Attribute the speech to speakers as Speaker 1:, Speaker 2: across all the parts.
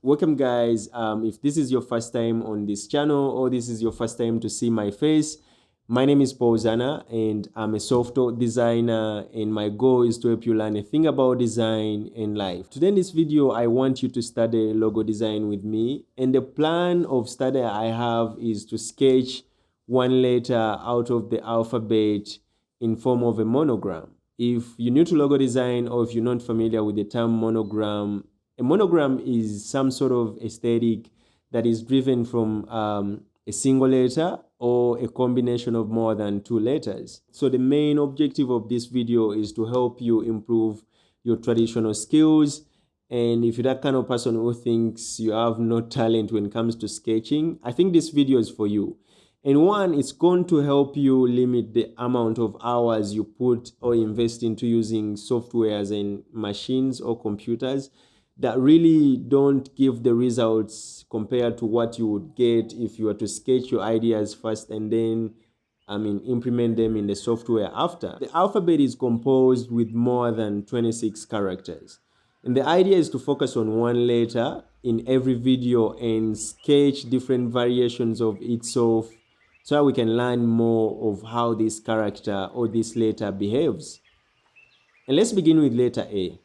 Speaker 1: Welcome guys. If this is your first time on this channel or this is your first time to see my face, my name is Zana and I'm a software designer, and my goal is to help you learn a thing about design and life. Today in this video, I want you to study logo design with me, and the plan of study I have is to sketch one letter out of the alphabet in form of a monogram. If you're new to logo design or if you're not familiar with the term monogram, a monogram is some sort of aesthetic that is driven from a single letter or a combination of more than two letters. So the main objective of this video is to help you improve your traditional skills. And if you're that kind of person who thinks you have no talent when it comes to sketching, I think this video is for you. And one, it's going to help you limit the amount of hours you put or invest into using softwares and machines or computers that really don't give the results compared to what you would get if you were to sketch your ideas first and then implement them in the software after. The alphabet is composed with more than 26 characters. And the idea is to focus on one letter in every video and sketch different variations of itself so that we can learn more of how this character or this letter behaves. And let's begin with letter A.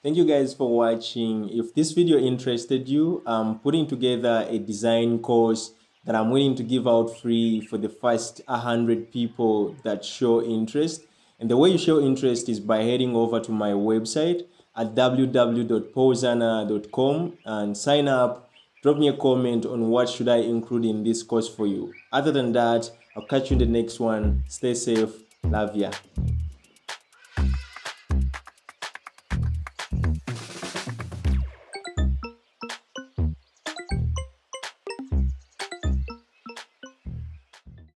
Speaker 1: Thank you guys for watching. If this video interested you, I'm putting together a design course that I'm willing to give out free for the first 100 people that show interest. And the way you show interest is by heading over to my website at www.paulzana.com and sign up. Drop me a comment on what should I include in this course for you. Other than that, I'll catch you in the next one. Stay safe. Love ya.